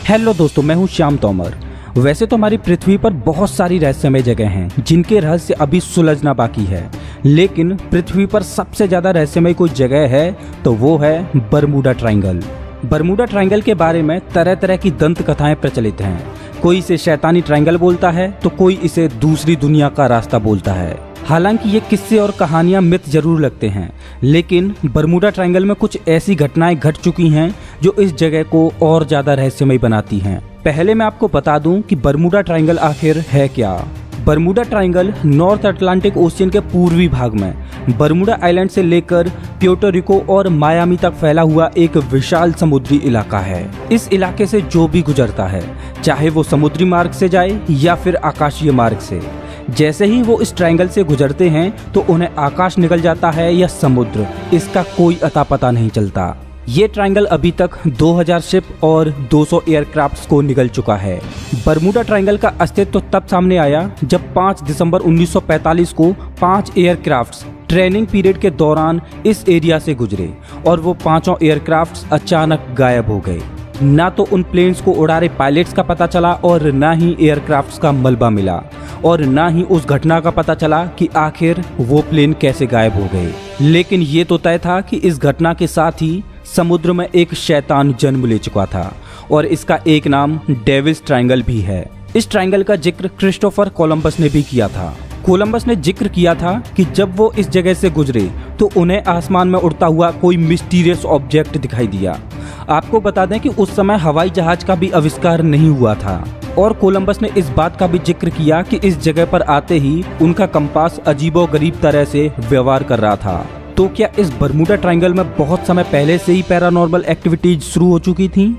Hello दोस्तों, मैं हूं श्याम तोमर। वैसे तो हमारी पृथ्वी पर बहुत सारी रहस्यमय जगह हैं जिनके रहस्य अभी सुलझना बाकी है, लेकिन पृथ्वी पर सबसे ज्यादा रहस्यमय कोई जगह है तो वो है बरमूडा ट्रायंगल। बरमूडा ट्रायंगल के बारे में तरह तरह की दंत कथाएं प्रचलित हैं। कोई इसे शैतानी ट्रायंगल बोलता है तो कोई इसे दूसरी दुनिया का रास्ता बोलता है। हालांकि ये किस्से और कहानियां मिथ जरूर लगते हैं, लेकिन बरमूडा ट्रायंगल में कुछ ऐसी घटनाएं घट चुकी हैं जो इस जगह को और ज्यादा रहस्यमय बनाती हैं। पहले मैं आपको बता दूं कि बरमूडा ट्रायंगल आखिर है क्या। Bermuda triangle north Atlantic ocean के पूर्वी भाग में बरमूडा आइलैंड से लेकर प्यूर्टो रिको और मायामी तक फैला हुआ एक विशाल समुद्री इलाका है। इस इलाके से जो भी गुजरता है, चाहे वो समुद्री मार्ग से जाए या फिर आकाशीय मार्ग से, जैसे ही वो इस ट्रायंगल से गुजरते हैं तो उन्हें आकाश निकल जाता है या समुद्र, इसका कोई अता पता नहीं चलता। ये ट्रायंगल अभी तक 2000 शिप और 200 एयरक्राफ्ट्स को निगल चुका है। बरमूडा ट्रायंगल का अस्तित्व तब सामने आया जब 5 दिसंबर 1945 को 5 एयरक्राफ्ट्स ट्रेनिंग पीरियड के दौरान इस एरिया से गुजरे और वो पांचों एयरक्राफ्ट्स अचानक गायब हो गए। ना तो उन प्लेन्स को उड़ा रहे पायलट्स का पता चला और ना ही एयरक्राफ्ट्स का मलबा मिला और ना ही उस घटना का पता चला कि आखिर वो प्लेन कैसे गायब हो गए। लेकिन ये तो तय था कि इस घटना के साथ ही समुद्र में एक शैतान जन्म ले चुका था और इसका एक नाम डेविल्स ट्रायंगल भी है। इस ट्रायंगल का जिक्र क्रिस्टोफर कोलंबस ने भी किया था। कोलंबस ने जिक्र किया था कि जब वो इस जगह से गुजरे तो उन्हें आसमान में उड़ता हुआ कोई मिस्टीरियस ऑब्जेक्ट दिखाई दिया। आपको बता दें कि उस समय हवाई जहाज का भी आविष्कार नहीं हुआ था और कोलंबस ने इस बात का भी जिक्र किया कि इस जगह पर आते ही उनका कंपास अजीबोगरीब तरह से व्यवहार कर रहा था। तो क्या इस बरमूडा ट्रायंगल में बहुत समय पहले से ही पैरानॉर्मल एक्टिविटीज शुरू हो चुकी थी?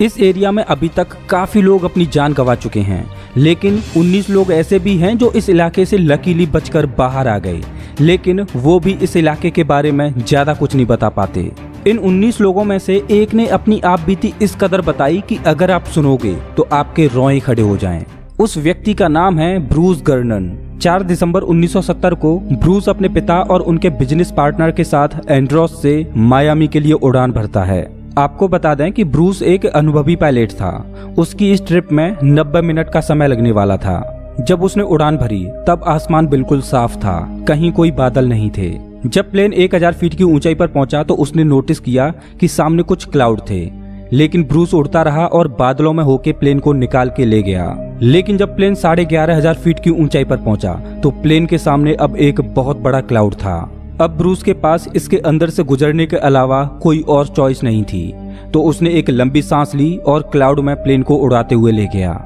इस एरिया में अभी तक काफी लोग अपनी जान गंवा चुके हैं, लेकिन 19 लोग ऐसे भी हैं जो इस इलाके से लकीली बचकर बाहर आ गए, लेकिन वो भी इस इलाके के बारे में ज्यादा कुछ नहीं बता पाते। इन 19 लोगों में से एक ने अपनी आप बीती इस कदर बताई कि अगर आप सुनोगे तो आपके रोए खड़े हो जाएं। उस व्यक्ति का नाम है ब्रूस गर्नन। 4 दिसंबर 1970 को ब्रूस अपने पिता और उनके बिजनेस पार्टनर के साथ एंड्रोस से मायामी के लिए उड़ान भरता है। आपको बता दें कि ब्रूस एक अनुभवी पायलट था। उसकी इस ट्रिप में 90 मिनट का समय लगने वाला था। जब उसने उड़ान भरी तब आसमान बिल्कुल साफ था, कहीं कोई बादल नहीं थे। जब प्लेन 1000 फीट की ऊंचाई पर पहुंचा तो उसने नोटिस किया कि सामने कुछ क्लाउड थे, लेकिन ब्रूस उड़ता रहा और बादलों में होके प्लेन को निकाल के ले गया। लेकिन जब प्लेन 11,500 फीट की ऊंचाई पर पहुंचा तो प्लेन के सामने अब एक बहुत बड़ा क्लाउड था। अब ब्रूस के पास इसके अंदर से गुजरने के अलावा कोई और चॉइस नहीं थी, तो उसने एक लंबी सांस ली और क्लाउड में प्लेन को उड़ाते हुए ले गया।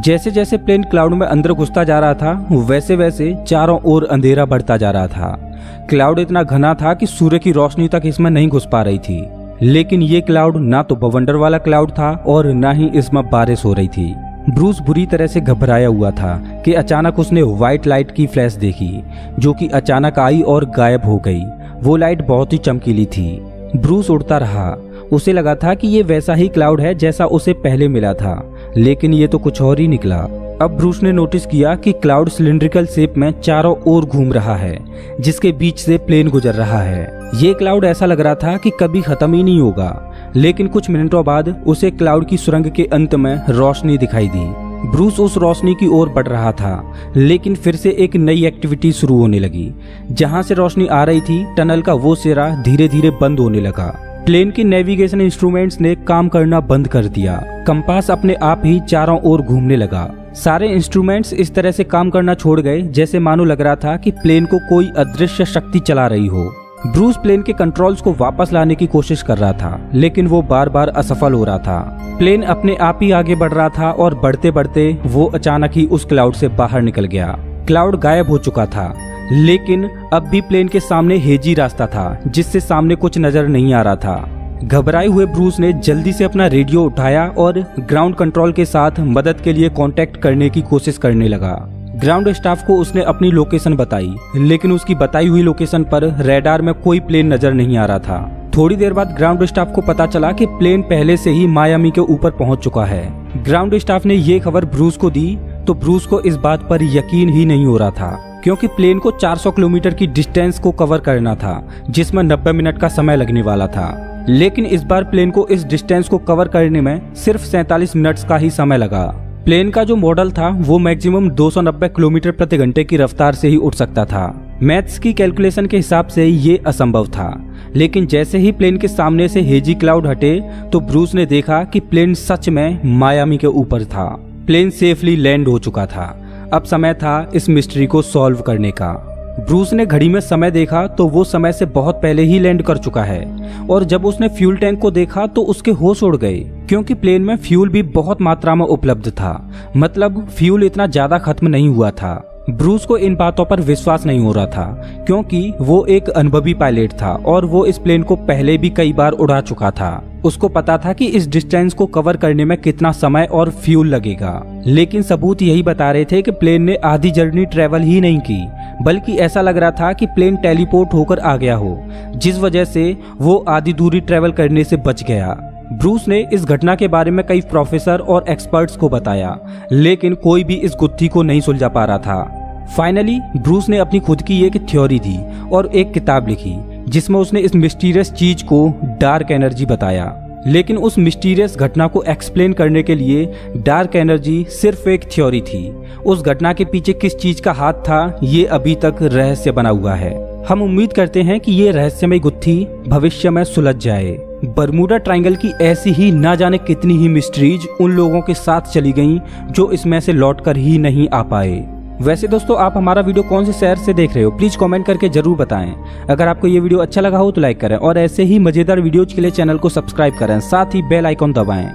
जैसे जैसे प्लेन क्लाउड में अंदर घुसता जा रहा था, वैसे वैसे चारों ओर अंधेरा बढ़ता जा रहा था। क्लाउड इतना घना था कि सूर्य की रोशनी तक इसमें नहीं घुस पा रही थी। लेकिन ये क्लाउड ना तो बवंडर वाला क्लाउड था और ना ही इसमें बारिश हो रही थी। ब्रूस बुरी तरह से घबराया हुआ था कि अचानक उसने व्हाइट लाइट की फ्लैश देखी, जो कि अचानक आई और गायब हो गई। वो लाइट बहुत ही चमकीली थी। ब्रूस उड़ता रहा। उसे लगा था कि ये वैसा ही क्लाउड है जैसा उसे पहले मिला था, लेकिन ये तो कुछ और ही निकला। अब ब्रूस ने नोटिस किया कि क्लाउड सिलिंड्रिकल शेप में चारों ओर घूम रहा है, जिसके बीच से प्लेन गुजर रहा है। ये क्लाउड ऐसा लग रहा था कि कभी खत्म ही नहीं होगा। लेकिन कुछ मिनटों बाद उसे क्लाउड की सुरंग के अंत में रोशनी दिखाई दी। ब्रूस उस रोशनी की ओर बढ़ रहा था, लेकिन फिर से एक नई एक्टिविटी शुरू होने लगी। जहां से रोशनी आ रही थी, टनल का वो सिरा धीरे धीरे बंद होने लगा। प्लेन के नेविगेशन इंस्ट्रूमेंट्स ने काम करना बंद कर दिया। कंपास अपने आप ही चारों ओर घूमने लगा। सारे इंस्ट्रूमेंट्स इस तरह से काम करना छोड़ गए जैसे मानो लग रहा था कि प्लेन को कोई अदृश्य शक्ति चला रही हो। ब्रूस प्लेन के कंट्रोल्स को वापस लाने की कोशिश कर रहा था, लेकिन वो बार बार असफल हो रहा था। प्लेन अपने आप ही आगे बढ़ रहा था और बढ़ते बढ़ते वो अचानक ही उस क्लाउड से बाहर निकल गया। क्लाउड गायब हो चुका था, लेकिन अब भी प्लेन के सामने हेजी रास्ता था जिससे सामने कुछ नजर नहीं आ रहा था। घबराए हुए ब्रूस ने जल्दी से अपना रेडियो उठाया और ग्राउंड कंट्रोल के साथ मदद के लिए कांटेक्ट करने की कोशिश करने लगा। ग्राउंड स्टाफ को उसने अपनी लोकेशन बताई, लेकिन उसकी बताई हुई लोकेशन पर रडार में कोई प्लेन नजर नहीं आ रहा था। थोड़ी देर बाद ग्राउंड स्टाफ को पता चला कि प्लेन पहले से ही मायामी के ऊपर पहुंच चुका है। ग्राउंड स्टाफ ने ये खबर ब्रूस को दी तो ब्रूस को इस बात पर यकीन ही नहीं हो रहा था, क्योंकि प्लेन को 400 किलोमीटर की डिस्टेंस को कवर करना था, जिसमें 90 मिनट का समय लगने वाला था। लेकिन इस बार प्लेन को इस डिस्टेंस को कवर करने में सिर्फ 47 मिनट्स का ही समय लगा। प्लेन का जो मॉडल था वो मैक्सिमम 290 किलोमीटर प्रति घंटे की रफ्तार से ही उड़ सकता था। मैथ्स की कैलकुलेशन के हिसाब से ये असंभव था, लेकिन जैसे ही प्लेन के सामने से हेजी क्लाउड हटे तो ब्रूस ने देखा कि प्लेन सच में मायामी के ऊपर था। प्लेन सेफली लैंड हो चुका था। अब समय था इस मिस्ट्री को सॉल्व करने का। ब्रूस ने घड़ी में समय देखा तो वो समय से बहुत पहले ही लैंड कर चुका है, और जब उसने फ्यूल टैंक को देखा तो उसके होश उड़ गए, क्योंकि प्लेन में फ्यूल भी बहुत मात्रा में उपलब्ध था। मतलब फ्यूल इतना ज्यादा खत्म नहीं हुआ था। ब्रूस को इन बातों पर विश्वास नहीं हो रहा था, क्योंकि वो एक अनुभवी पायलट था और वो इस प्लेन को पहले भी कई बार उड़ा चुका था। उसको पता था कि इस डिस्टेंस को कवर करने में कितना समय और फ्यूल लगेगा। लेकिन सबूत यही बता रहे थे कि प्लेन ने आधी जर्नी ट्रेवल ही नहीं की, बल्कि ऐसा लग रहा था कि प्लेन टेलीपोर्ट होकर आ गया हो, जिस वजह से वो आधी दूरी ट्रेवल करने से बच गया। ब्रूस ने इस घटना के बारे में कई प्रोफेसर और एक्सपर्ट्स को बताया, लेकिन कोई भी इस गुत्थी को नहीं सुलझा पा रहा था। फाइनली ब्रूस ने अपनी खुद की एक थ्योरी दी और एक किताब लिखी, जिसमें उसने इस मिस्टीरियस चीज को डार्क एनर्जी बताया। लेकिन उस मिस्टीरियस घटना को एक्सप्लेन करने के लिए डार्क एनर्जी सिर्फ एक थ्योरी थी। उस घटना के पीछे किस चीज का हाथ था, ये अभी तक रहस्य बना हुआ है। हम उम्मीद करते हैं कि ये रहस्यमय गुत्थी भविष्य में सुलझ जाए। बरमूडा ट्रायंगल की ऐसी ही ना जाने कितनी ही मिस्ट्रीज उन लोगों के साथ चली गईं जो इसमें से लौटकर ही नहीं आ पाए। वैसे दोस्तों, आप हमारा वीडियो कौन से शहर से देख रहे हो, प्लीज कमेंट करके जरूर बताएं। अगर आपको ये वीडियो अच्छा लगा हो तो लाइक करें और ऐसे ही मजेदार वीडियोज के लिए चैनल को सब्सक्राइब करें, साथ ही बेल आइकॉन दबाएं।